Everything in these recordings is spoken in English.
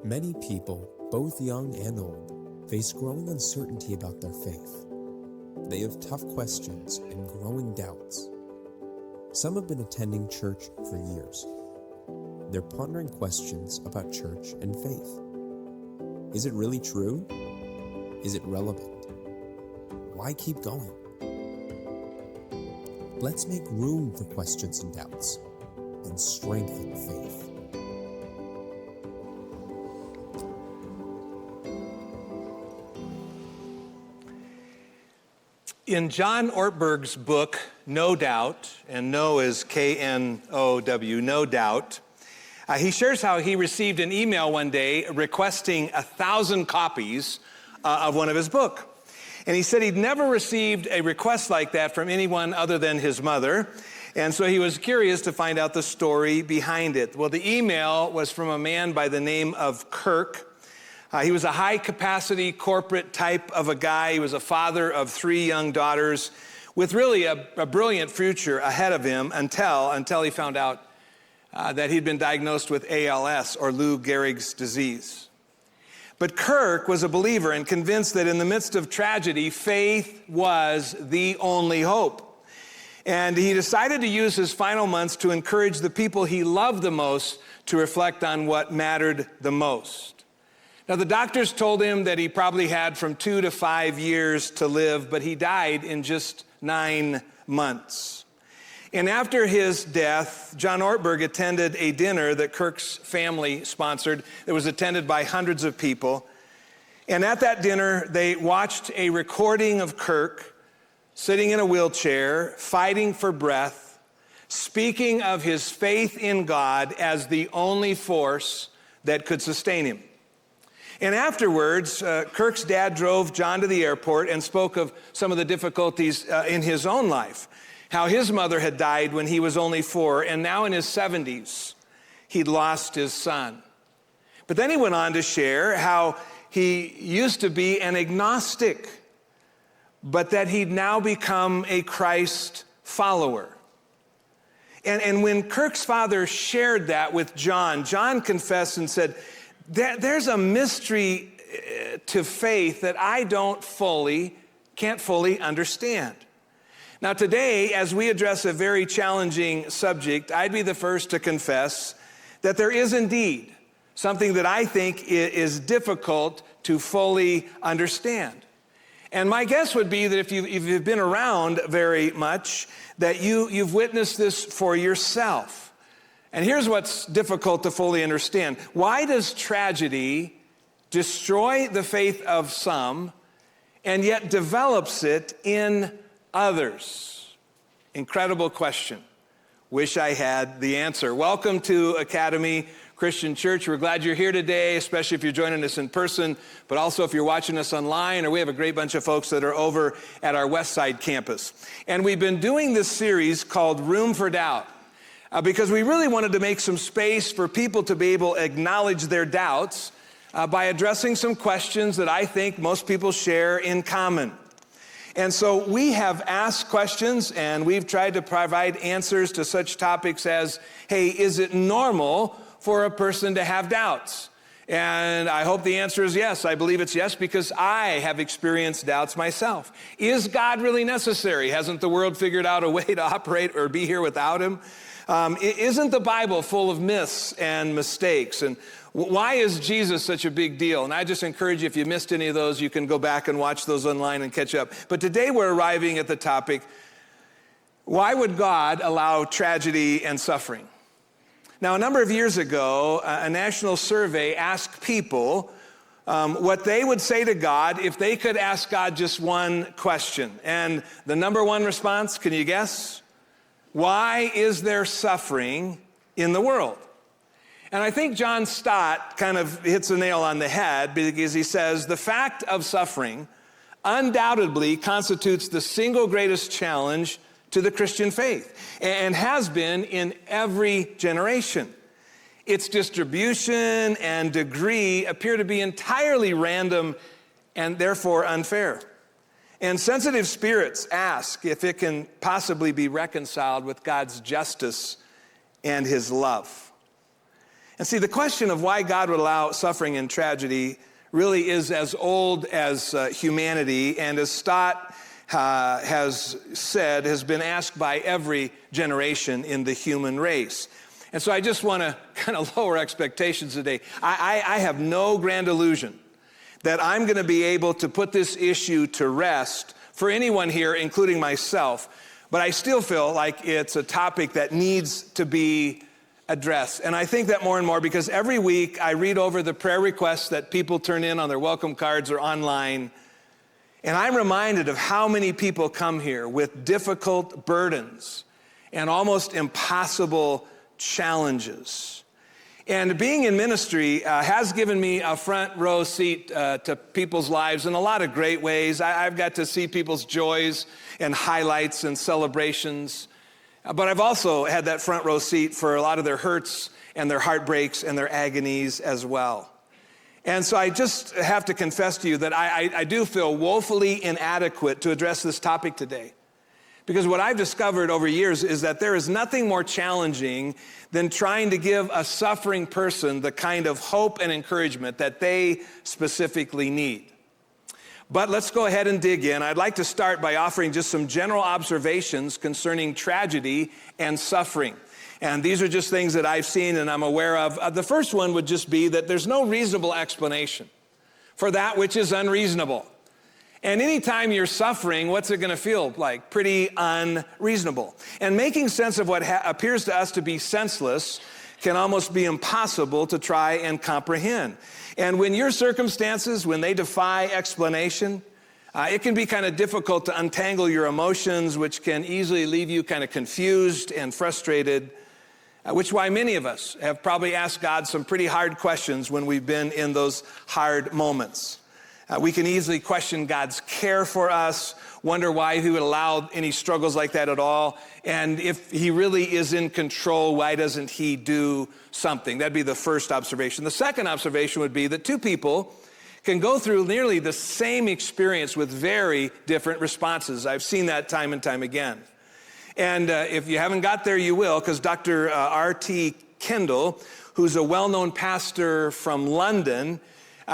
Many people, both young and old, face growing uncertainty about their faith. They have tough questions and growing doubts. Some have been attending church for years. They're pondering questions about church and faith. Is it really true? Is it relevant? Why keep going? Let's make room for questions and doubts and strengthen faith. In John Ortberg's book, No Doubt, and no is K-N-O-W, No Doubt, he shares how he received an email one day requesting 1,000 copies of one of his books. And he said he'd never received a request like that from anyone other than his mother. And so he was curious to find out the story behind it. Well, the email was from a man by the name of Kirk. He was a high-capacity corporate type of a guy. He was a father of 3 young daughters with really a brilliant future ahead of him until he found out that he'd been diagnosed with ALS, or Lou Gehrig's disease. But Kirk was a believer and convinced that in the midst of tragedy, faith was the only hope. And he decided to use his final months to encourage the people he loved the most to reflect on what mattered the most. Now, the doctors told him that he probably had from 2 to 5 years to live, but he died in just 9 months. And after his death, John Ortberg attended a dinner that Kirk's family sponsored that was attended by hundreds of people. And at that dinner, they watched a recording of Kirk sitting in a wheelchair, fighting for breath, speaking of his faith in God as the only force that could sustain him. And afterwards, Kirk's dad drove John to the airport and spoke of some of the difficulties in his own life. How his mother had died when he was only 4, and now in his 70s, he'd lost his son. But then he went on to share how he used to be an agnostic, but that he'd now become a Christ follower. And when Kirk's father shared that with John, John confessed and said, there's a mystery to faith that I can't fully understand. Now today, as we address a very challenging subject, I'd be the first to confess that there is indeed something that I think is difficult to fully understand. And my guess would be that if you've been around very much, that you've witnessed this for yourself. And here's what's difficult to fully understand. Why does tragedy destroy the faith of some and yet develops it in others? Incredible question. Wish I had the answer. Welcome to Academy Christian Church. We're glad you're here today, especially if you're joining us in person, but also if you're watching us online, or we have a great bunch of folks that are over at our West Side campus. And we've been doing this series called Room for Doubt. Because we really wanted to make some space for people to be able to acknowledge their doubts by addressing some questions that I think most people share in common. And so we have asked questions and we've tried to provide answers to such topics as, hey, is it normal for a person to have doubts? And I hope the answer is yes. I believe it's yes because I have experienced doubts myself. Is God really necessary? Hasn't the world figured out a way to operate or be here without him? Isn't the Bible full of myths and mistakes? And why is Jesus such a big deal? And I just encourage you, if you missed any of those, you can go back and watch those online and catch up. But today we're arriving at the topic, why would God allow tragedy and suffering? Now, a number of years ago, a national survey asked people what they would say to God if they could ask God just one question. And the number one response, can you guess? Why is there suffering in the world? And I think John Stott kind of hits the nail on the head because he says, the fact of suffering undoubtedly constitutes the single greatest challenge to the Christian faith and has been in every generation. Its distribution and degree appear to be entirely random and therefore unfair. And sensitive spirits ask if it can possibly be reconciled with God's justice and his love. And see, the question of why God would allow suffering and tragedy really is as old as humanity, and as Stott has said, has been asked by every generation in the human race. And so I just want to kind of lower expectations today. I have no grand illusion that I'm going to be able to put this issue to rest for anyone here, including myself, but I still feel like it's a topic that needs to be addressed. And I think that more and more because every week I read over the prayer requests that people turn in on their welcome cards or online, and I'm reminded of how many people come here with difficult burdens and almost impossible challenges. And being in ministry has given me a front row seat to people's lives in a lot of great ways. I've got to see people's joys and highlights and celebrations. But I've also had that front row seat for a lot of their hurts and their heartbreaks and their agonies as well. And so I just have to confess to you that I do feel woefully inadequate to address this topic today. Because what I've discovered over years is that there is nothing more challenging than trying to give a suffering person the kind of hope and encouragement that they specifically need. But let's go ahead and dig in. I'd like to start by offering just some general observations concerning tragedy and suffering. And these are just things that I've seen and I'm aware of. The first one would just be that there's no reasonable explanation for that which is unreasonable. And anytime you're suffering, what's it going to feel like? Pretty unreasonable. And making sense of what appears to us to be senseless can almost be impossible to try and comprehend. And when your circumstances, when they defy explanation, it can be kind of difficult to untangle your emotions, which can easily leave you kind of confused and frustrated, which is why many of us have probably asked God some pretty hard questions when we've been in those hard moments. We can easily question God's care for us, wonder why he would allow any struggles like that at all. And if he really is in control, why doesn't he do something? That'd be the first observation. The second observation would be that two people can go through nearly the same experience with very different responses. I've seen that time and time again. And if you haven't got there, you will, because Dr. R.T. Kendall, who's a well-known pastor from London,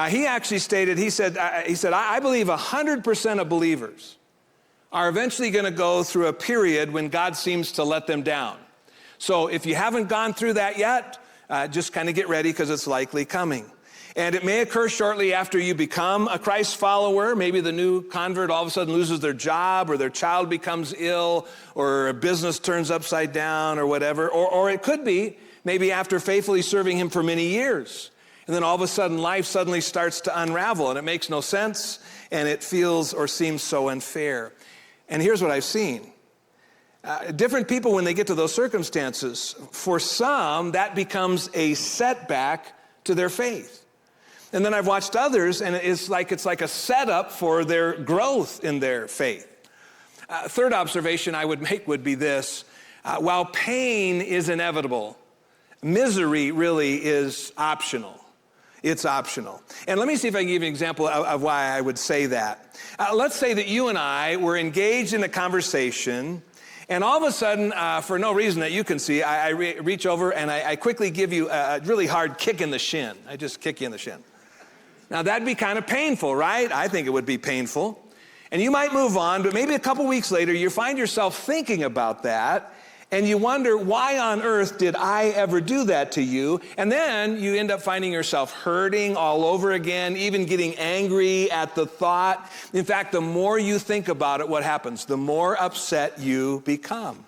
he actually stated, he said, I believe 100% of believers are eventually going to go through a period when God seems to let them down. So if you haven't gone through that yet, just kind of get ready because it's likely coming. And it may occur shortly after you become a Christ follower. Maybe the new convert all of a sudden loses their job, or their child becomes ill, or a business turns upside down, or whatever. Or it could be maybe after faithfully serving him for many years. And then all of a sudden, life suddenly starts to unravel, and it makes no sense, and it feels or seems so unfair. And here's what I've seen. Different people, when they get to those circumstances, for some, that becomes a setback to their faith. And then I've watched others, and it's like a setup for their growth in their faith. Third observation I would make would be this. While pain is inevitable, misery really is optional. It's optional. And let me see if I can give you an example of why I would say that. Let's say that you and I were engaged in a conversation, and all of a sudden, for no reason that you can see, I reach over and I quickly give you a really hard kick in the shin. I just kick you in the shin. Now, that'd be kind of painful, right? I think it would be painful. And you might move on, but maybe a couple weeks later, you find yourself thinking about that, and you wonder, why on earth did I ever do that to you? And then you end up finding yourself hurting all over again, even getting angry at the thought. In fact, the more you think about it, what happens? The more upset you become.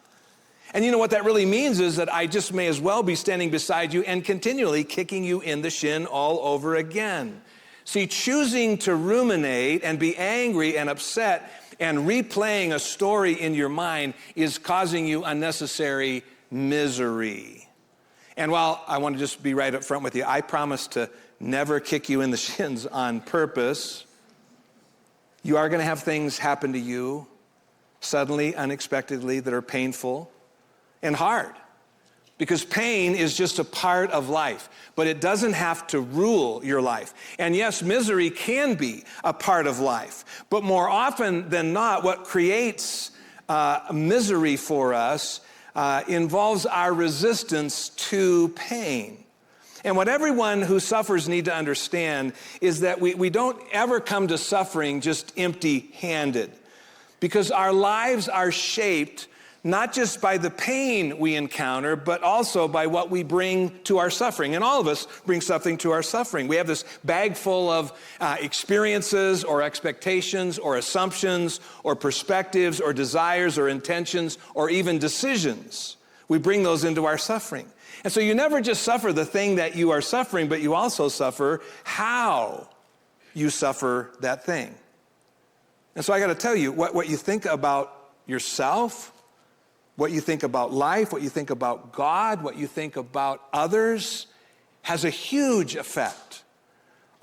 And you know what that really means is that I just may as well be standing beside you and continually kicking you in the shin all over again. See, choosing to ruminate and be angry and upset and replaying a story in your mind is causing you unnecessary misery. And while I want to just be right up front with you, I promise to never kick you in the shins on purpose. You are going to have things happen to you suddenly, unexpectedly, that are painful and hard. Because pain is just a part of life, but it doesn't have to rule your life. And yes, misery can be a part of life, but more often than not, what creates misery for us involves our resistance to pain. And what everyone who suffers need to understand is that we don't ever come to suffering just empty-handed, because our lives are shaped not just by the pain we encounter, but also by what we bring to our suffering. And all of us bring something to our suffering. We have this bag full of experiences or expectations or assumptions or perspectives or desires or intentions or even decisions. We bring those into our suffering. And so you never just suffer the thing that you are suffering, but you also suffer how you suffer that thing. And so I got to tell you, what you think about yourself, what you think about life, what you think about God, what you think about others has a huge effect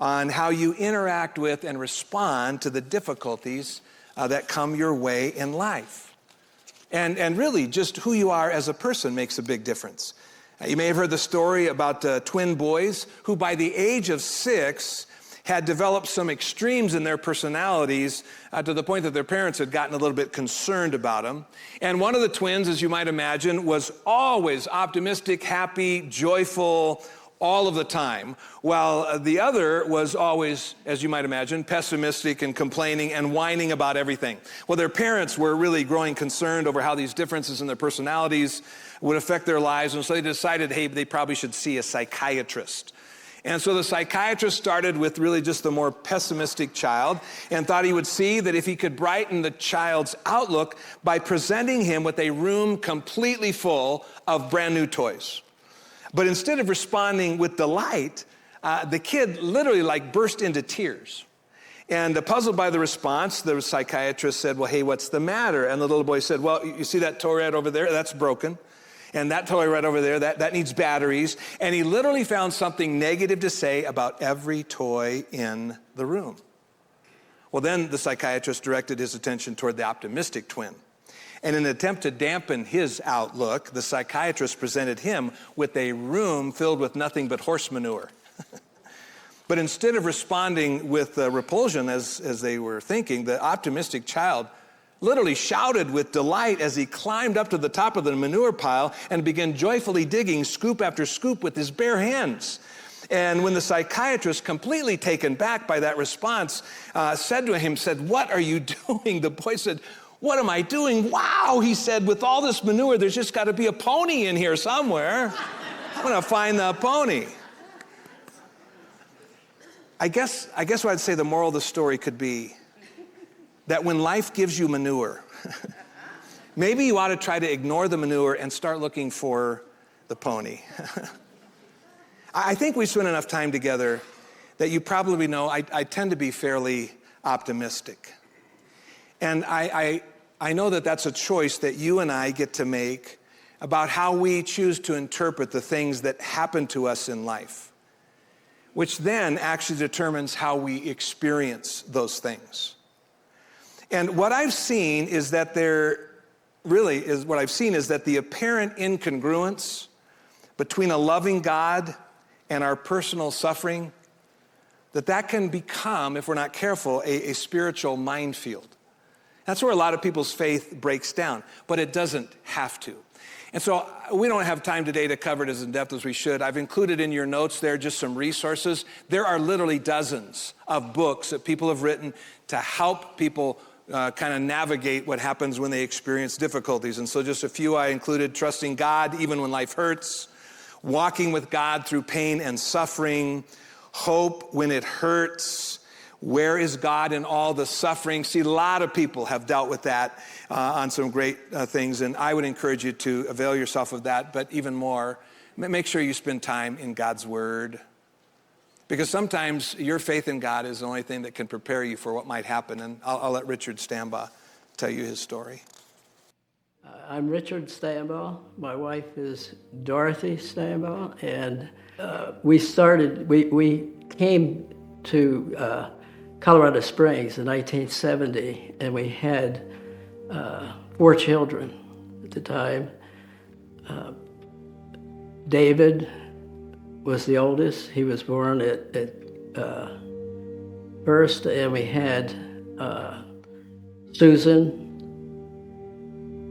on how you interact with and respond to the difficulties that come your way in life. And really, just who you are as a person makes a big difference. You may have heard the story about twin boys who by the age of 6 had developed some extremes in their personalities to the point that their parents had gotten a little bit concerned about them. And one of the twins, as you might imagine, was always optimistic, happy, joyful, all of the time, while the other was always, as you might imagine, pessimistic and complaining and whining about everything. Well, their parents were really growing concerned over how these differences in their personalities would affect their lives, and so they decided, hey, they probably should see a psychiatrist. And so the psychiatrist started with really just the more pessimistic child and thought he would see that if he could brighten the child's outlook by presenting him with a room completely full of brand new toys. But instead of responding with delight, the kid literally burst into tears. And puzzled by the response, the psychiatrist said, well, hey, what's the matter? And the little boy said, well, you see that toy right over there? That's broken. And that toy right over there, that needs batteries. And he literally found something negative to say about every toy in the room. Well, then the psychiatrist directed his attention toward the optimistic twin. And in an attempt to dampen his outlook, the psychiatrist presented him with a room filled with nothing but horse manure. But instead of responding with repulsion as they were thinking, the optimistic child literally shouted with delight as he climbed up to the top of the manure pile and began joyfully digging scoop after scoop with his bare hands. And when the psychiatrist, completely taken back by that response, said, what are you doing? The boy said, what am I doing? Wow, he said, with all this manure, there's just got to be a pony in here somewhere. I'm going to find the pony. I guess what I'd say the moral of the story could be that when life gives you manure, maybe you ought to try to ignore the manure and start looking for the pony. I think we spent enough time together that you probably know I tend to be fairly optimistic. And I know that that's a choice that you and I get to make about how we choose to interpret the things that happen to us in life, which then actually determines how we experience those things. And what I've seen is that the apparent incongruence between a loving God and our personal suffering, that can become, if we're not careful, a spiritual minefield. That's where a lot of people's faith breaks down, but it doesn't have to. And so we don't have time today to cover it as in depth as we should. I've included in your notes there just some resources. There are literally dozens of books that people have written to help people kind of navigate what happens when they experience difficulties. And so just a few I included: Trusting God Even When Life Hurts, Walking with God Through Pain and Suffering, Hope When It Hurts, Where is God in All the Suffering? See, a lot of people have dealt with that on some great things, and I would encourage you to avail yourself of that, but even more, make sure you spend time in God's Word, because sometimes your faith in God is the only thing that can prepare you for what might happen, and I'll let Richard Stambaugh tell you his story. I'm Richard Stambaugh. My wife is Dorothy Stambaugh, and we came to Colorado Springs in 1970, and we had 4 children at the time. David was the oldest. He was born at first, and we had Susan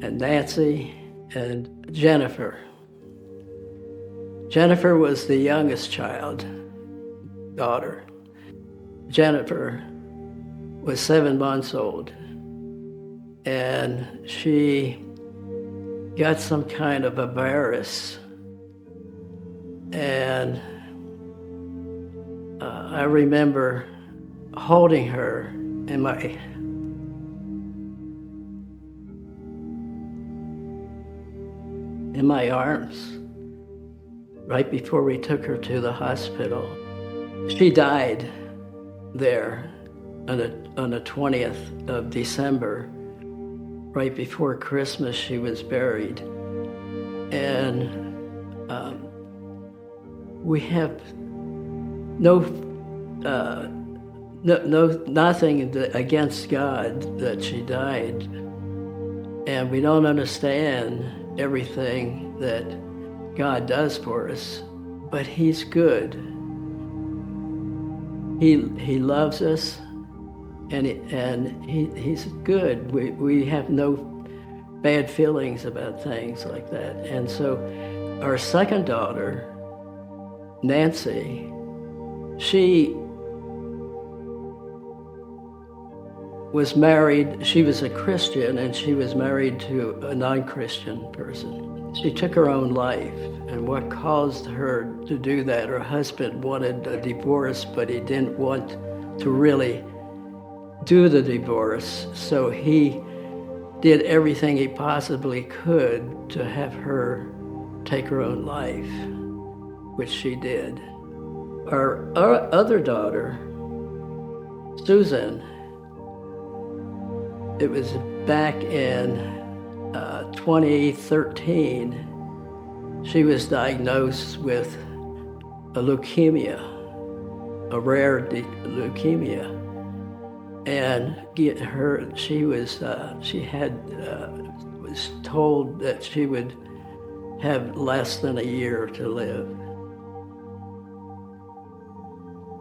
and Nancy and Jennifer. Jennifer was the youngest daughter. Jennifer was 7 months old, and she got some kind of a virus. And I remember holding her in my arms right before we took her to the hospital. She died there on the 20th of December. Right before Christmas, she was buried. And we have nothing against God that she died. And we don't understand everything that God does for us, but He's good. He loves us, and He's good. We have no bad feelings about things like that. And so our second daughter, Nancy, she was married. She was a Christian, and she was married to a non-Christian person. She took her own life, and what caused her to do that, her husband wanted a divorce, but he didn't want to really do the divorce, so he did everything he possibly could to have her take her own life, which she did. Our other daughter, Susan, it was back in 2013, she was diagnosed with a leukemia, a rare leukemia. And she was told that she would have less than a year to live.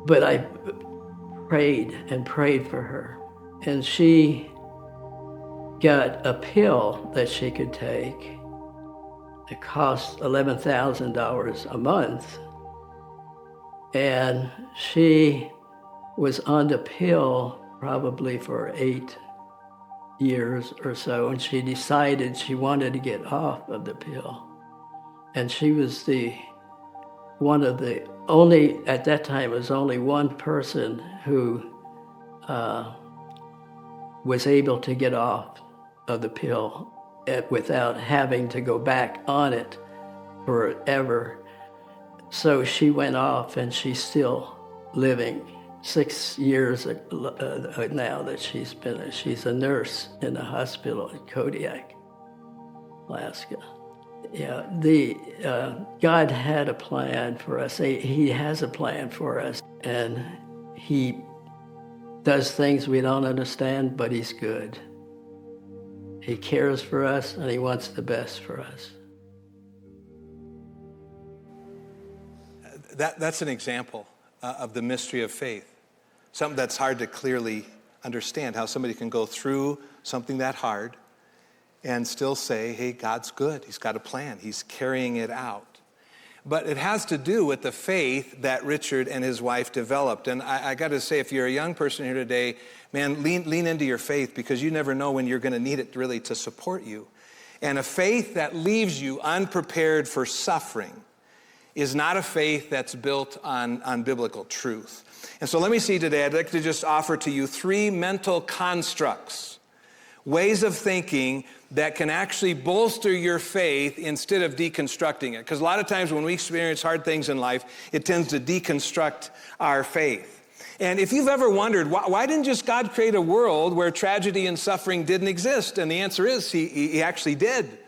But I prayed and prayed for her, and she got a pill that she could take. It cost $11,000 a month, and she was on the pill probably for 8 years or so, and she decided she wanted to get off of the pill. And she was one of the only, at that time, it was only one person who was able to get off of the pill without having to go back on it forever. So she went off, and she's still living. 6 years now that she's a nurse in a hospital in Kodiak, Alaska. Yeah, God had a plan for us. He has a plan for us, and He does things we don't understand, but He's good. He cares for us, and He wants the best for us. That's an example of the mystery of faith. Something that's hard to clearly understand, how somebody can go through something that hard and still say, hey, God's good. He's got a plan. He's carrying it out. But it has to do with the faith that Richard and his wife developed. And I got to say, if you're a young person here today, man, lean into your faith, because you never know when you're going to need it really to support you. And a faith that leaves you unprepared for suffering is not a faith that's built on biblical truth. And so let me see today, I'd like to just offer to you 3 mental constructs, ways of thinking that can actually bolster your faith instead of deconstructing it. Because a lot of times when we experience hard things in life, it tends to deconstruct our faith. And if you've ever wondered, why didn't just God create a world where tragedy and suffering didn't exist? And the answer is, he actually did.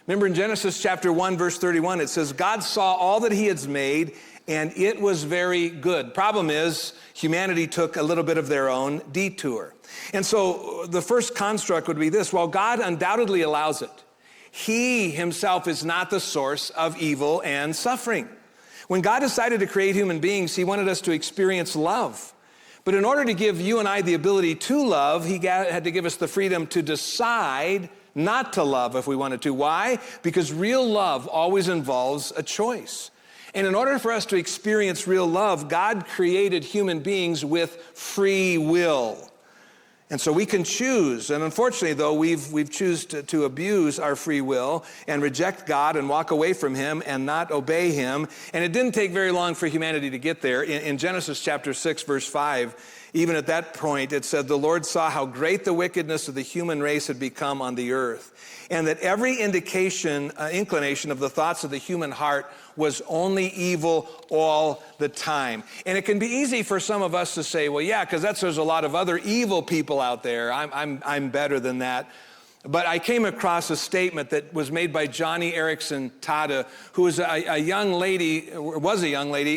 Remember in Genesis chapter 1, verse 31, it says, God saw all that He had made, and it was very good. Problem is, humanity took a little bit of their own detour. And so the first construct would be this: while God undoubtedly allows it, He Himself is not the source of evil and suffering. When God decided to create human beings, He wanted us to experience love. But in order to give you and I the ability to love, He had to give us the freedom to decide not to love if we wanted to. Why? Because real love always involves a choice. And in order for us to experience real love, God created human beings with free will. And so we can choose. And unfortunately, though, we've chosen to abuse our free will and reject God and walk away from him and not obey him. And it didn't take very long for humanity to get there. In Genesis chapter 6, verse 5, even at that point, it said, the Lord saw how great the wickedness of the human race had become on the earth, and that every inclination of the thoughts of the human heart was only evil all the time. And it can be easy for some of us to say, well, yeah, because there's a lot of other evil people out there. I'm better than that. But I came across a statement that was made by Johnny Erickson Tada, who was a young lady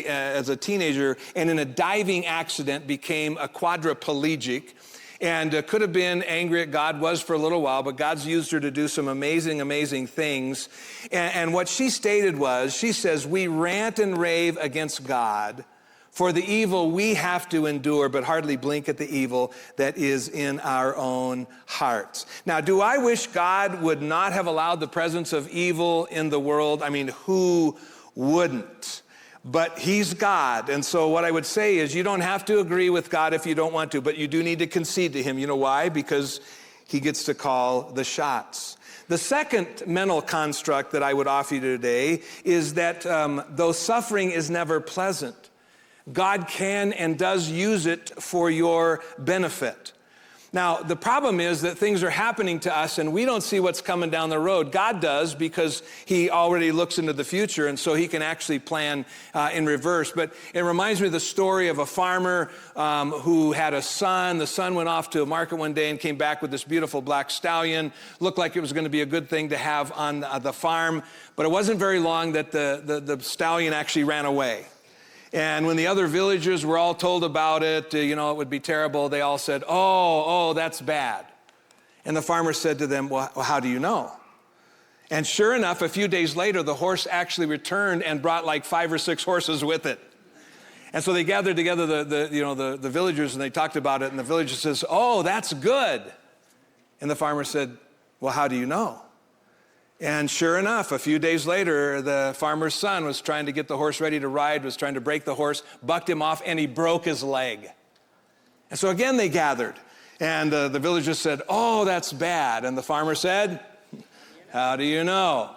as a teenager, and in a diving accident became a quadriplegic. And could have been angry at God, was for a little while, but God's used her to do some amazing, amazing things. And what she stated was, she says, we rant and rave against God for the evil we have to endure, but hardly blink at the evil that is in our own hearts. Now, do I wish God would not have allowed the presence of evil in the world? I mean, who wouldn't? But he's God. And so what I would say is you don't have to agree with God if you don't want to, but you do need to concede to him. You know why? Because he gets to call the shots. The second mental construct that I would offer you today is that though suffering is never pleasant, God can and does use it for your benefit. Now, the problem is that things are happening to us and we don't see what's coming down the road. God does, because he already looks into the future, and so he can actually plan in reverse. But it reminds me of the story of a farmer who had a son. The son went off to a market one day and came back with this beautiful black stallion. Looked like it was going to be a good thing to have on the farm, but it wasn't very long that the stallion actually ran away. And when the other villagers were all told about it, it would be terrible, they all said, oh, that's bad. And the farmer said to them, well, how do you know? And sure enough, a few days later, the horse actually returned and brought like 5 or 6 horses with it. And so they gathered together the villagers, and they talked about it, and the villager says, oh, that's good. And the farmer said, well, how do you know? And sure enough, a few days later, the farmer's son was trying to get the horse ready to ride, was trying to break the horse, bucked him off, and he broke his leg. And so again, they gathered. And the villagers said, oh, that's bad. And the farmer said, how do you know?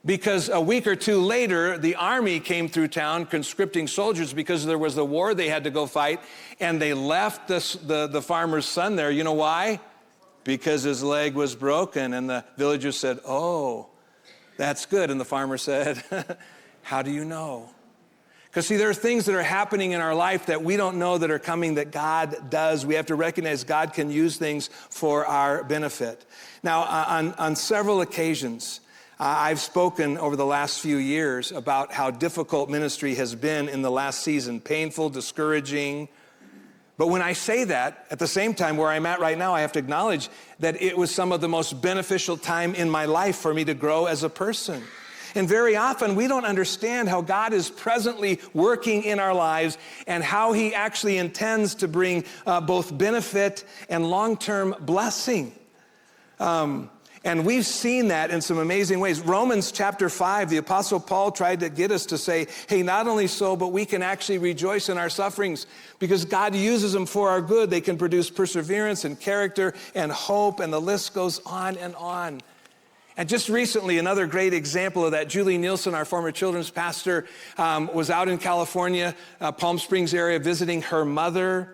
Because a week or two later, the army came through town conscripting soldiers because there was a war they had to go fight. And they left the farmer's son there. You know why? Because his leg was broken. And the villagers said, oh, that's good. And the farmer said, how do you know? Because see, there are things that are happening in our life that we don't know that are coming that God does. We have to recognize God can use things for our benefit. Now, on several occasions, I've spoken over the last few years about how difficult ministry has been in the last season, painful, discouraging. But when I say that, at the same time where I'm at right now, I have to acknowledge that it was some of the most beneficial time in my life for me to grow as a person. And very often we don't understand how God is presently working in our lives and how he actually intends to bring both benefit and long-term blessing. And we've seen that in some amazing ways. Romans chapter 5, the Apostle Paul tried to get us to say, hey, not only so, but we can actually rejoice in our sufferings because God uses them for our good. They can produce perseverance and character and hope, and the list goes on and on. And just recently, another great example of that, Julie Nielsen, our former children's pastor, was out in California, Palm Springs area, visiting her mother.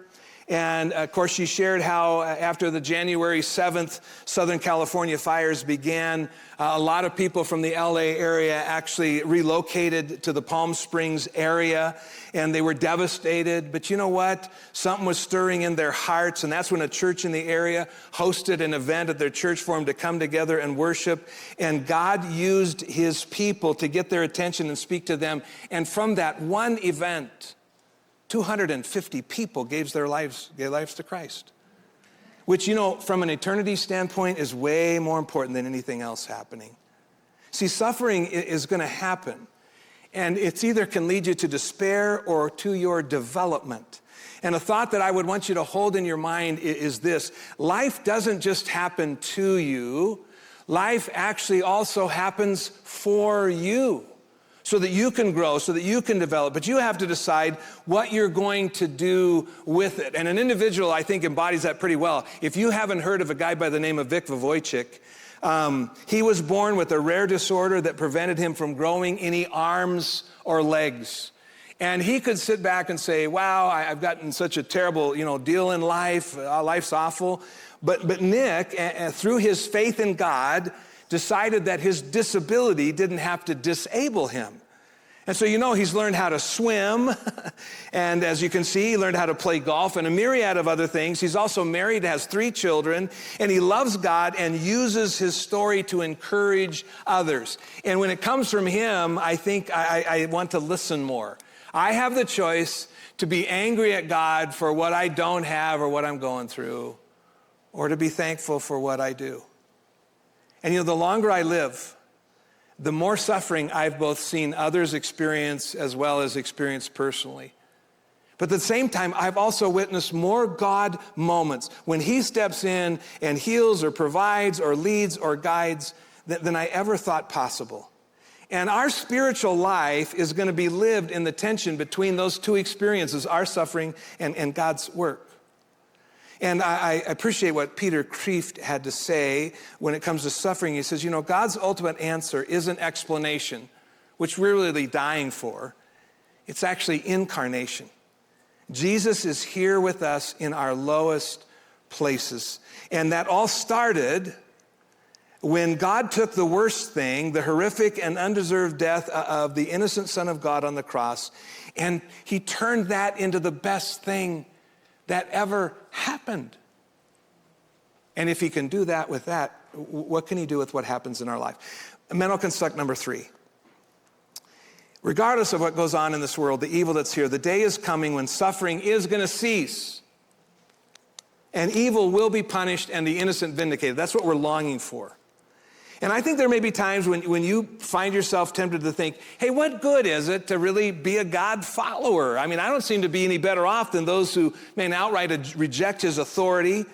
And of course, she shared how after the January 7th Southern California fires began, a lot of people from the LA area actually relocated to the Palm Springs area, and they were devastated. But you know what? Something was stirring in their hearts, and that's when a church in the area hosted an event at their church for them to come together and worship. And God used his people to get their attention and speak to them. And from that one event, 250 people gave their lives to Christ, which, from an eternity standpoint is way more important than anything else happening. See, suffering is going to happen, and it's either can lead you to despair or to your development. And a thought that I would want you to hold in your mind is this: life doesn't just happen to you, life actually also happens for you. so that you can grow, so that you can develop. But you have to decide what you're going to do with it. And an individual, I think, embodies that pretty well. If you haven't heard of a guy by the name of Vic Vujicic, he was born with a rare disorder that prevented him from growing any arms or legs. And he could sit back and say, wow, I've gotten such a terrible, deal in life. Life's awful. But Nick, through his faith in God, decided that his disability didn't have to disable him. And so, he's learned how to swim. And as you can see, he learned how to play golf and a myriad of other things. He's also married, has 3 children, and he loves God and uses his story to encourage others. And when it comes from him, I think I want to listen more. I have the choice to be angry at God for what I don't have or what I'm going through, or to be thankful for what I do. And the longer I live, the more suffering I've both seen others experience as well as experience personally. But at the same time, I've also witnessed more God moments when he steps in and heals or provides or leads or guides than I ever thought possible. And our spiritual life is going to be lived in the tension between those 2 experiences, our suffering and God's work. And I appreciate what Peter Kreeft had to say when it comes to suffering. He says, God's ultimate answer isn't explanation, which we're really dying for. It's actually incarnation. Jesus is here with us in our lowest places. And that all started when God took the worst thing, the horrific and undeserved death of the innocent Son of God on the cross, and he turned that into the best thing that ever happened. And if he can do that with that, what can he do with what happens in our life? Mental construct number 3. Regardless of what goes on in this world, the evil that's here, the day is coming when suffering is going to cease. And evil will be punished and the innocent vindicated. That's what we're longing for. And I think there may be times when you find yourself tempted to think, hey, what good is it to really be a God follower? I don't seem to be any better off than those who may outright reject his authority. In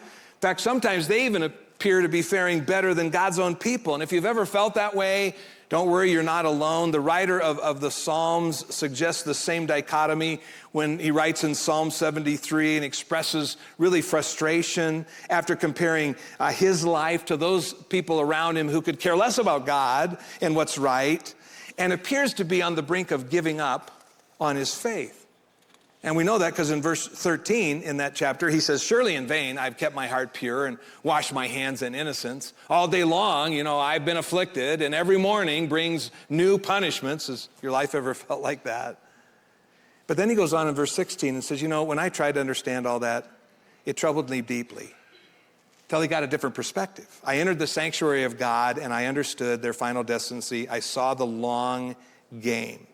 fact, sometimes they even appear to be faring better than God's own people. And if you've ever felt that way, don't worry, you're not alone. The writer of the Psalms suggests the same dichotomy when he writes in Psalm 73 and expresses really frustration after comparing his life to those people around him who could care less about God and what's right, and appears to be on the brink of giving up on his faith. And we know that because in verse 13 in that chapter, he says, surely in vain I've kept my heart pure and washed my hands in innocence. All day long, I've been afflicted, and every morning brings new punishments. Has your life ever felt like that? But then he goes on in verse 16 and says, when I tried to understand all that, it troubled me deeply. Till he got a different perspective. I entered the sanctuary of God and I understood their final destiny. I saw the long game.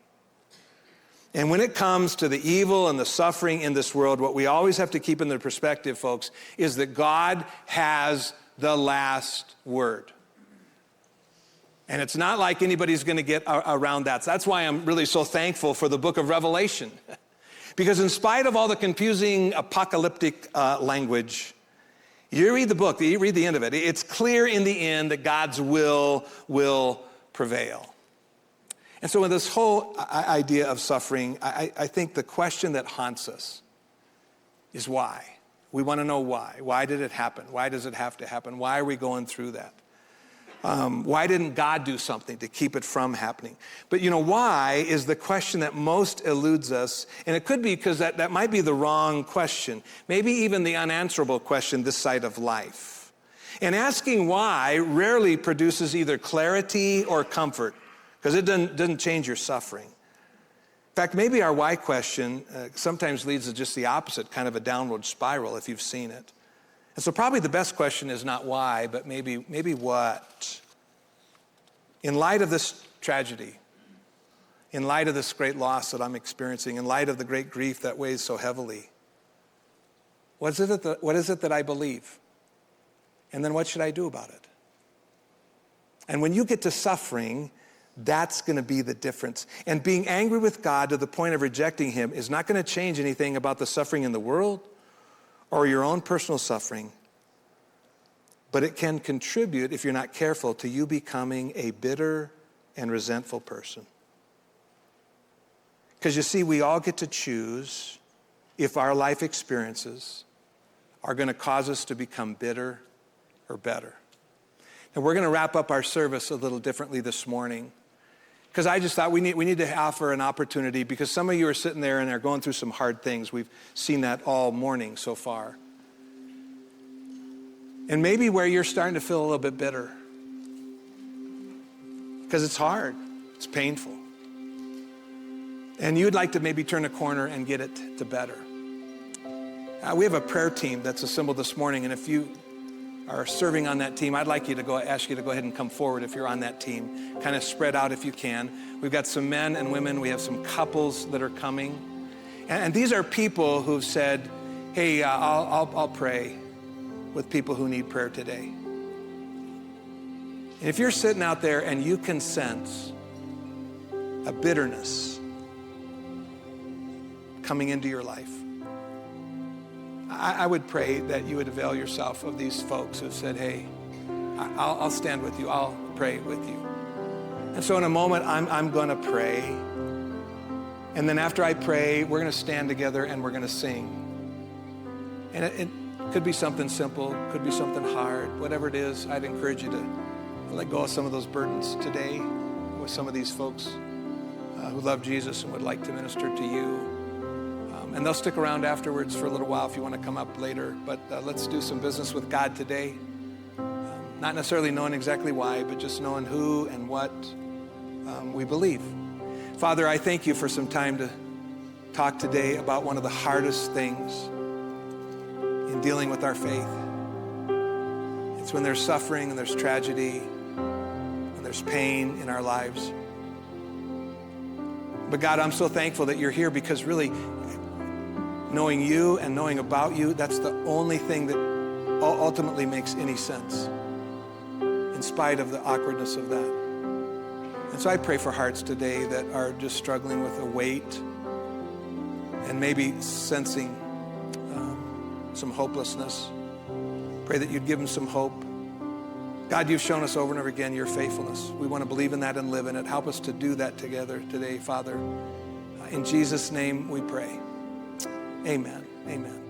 And when it comes to the evil and the suffering in this world, what we always have to keep in the perspective, folks, is that God has the last word. And it's not like anybody's going to get around that. So that's why I'm really so thankful for the book of Revelation. Because in spite of all the confusing apocalyptic language, you read the book, you read the end of it, it's clear in the end that God's will prevail. And so in this whole idea of suffering, I think the question that haunts us is why? We want to know why. Why did it happen? Why does it have to happen? Why are we going through that? Why didn't God do something to keep it from happening? But why is the question that most eludes us, and it could be because that might be the wrong question, maybe even the unanswerable question this side of life. And asking why rarely produces either clarity or comfort, because it doesn't change your suffering. In fact, maybe our why question sometimes leads to just the opposite, kind of a downward spiral if you've seen it. And so probably the best question is not why, but maybe what? In light of this tragedy, in light of this great loss that I'm experiencing, in light of the great grief that weighs so heavily, what is it that I believe? And then what should I do about it? And when you get to suffering, that's going to be the difference. And being angry with God to the point of rejecting him is not going to change anything about the suffering in the world or your own personal suffering. But it can contribute, if you're not careful, to you becoming a bitter and resentful person. Because you see, we all get to choose if our life experiences are going to cause us to become bitter or better. And we're going to wrap up our service a little differently this morning, because I just thought we need to offer an opportunity, because some of you are sitting there and are going through some hard things. We've seen that all morning so far. And maybe where you're starting to feel a little bit bitter, because it's hard, it's painful. And you'd like to maybe turn a corner and get it to better. We have a prayer team that's assembled this morning, and if you are serving on that team, I'd like you to ask you to go ahead and come forward if you're on that team. Kind of spread out if you can. We've got some men and women. We have some couples that are coming. And these are people who've said, hey, I'll pray with people who need prayer today. And if you're sitting out there and you can sense a bitterness coming into your life, I would pray that you would avail yourself of these folks who said, hey, I'll stand with you. I'll pray with you. And so in a moment, I'm going to pray. And then after I pray, we're going to stand together and we're going to sing. And it could be something simple, could be something hard. Whatever it is, I'd encourage you to let go of some of those burdens today with some of these folks who love Jesus and would like to minister to you. And they'll stick around afterwards for a little while if you want to come up later. But let's do some business with God today. Not necessarily knowing exactly why, but just knowing who and what we believe. Father, I thank you for some time to talk today about one of the hardest things in dealing with our faith. It's when there's suffering and there's tragedy, when there's pain in our lives. But God, I'm so thankful that you're here, because really, knowing you and knowing about you, that's the only thing that ultimately makes any sense, in spite of the awkwardness of that. And so I pray for hearts today that are just struggling with a weight and maybe sensing some hopelessness. Pray that you'd give them some hope. God, you've shown us over and over again your faithfulness. We want to believe in that and live in it. Help us to do that together today, Father. In Jesus' name we pray. Amen. Amen.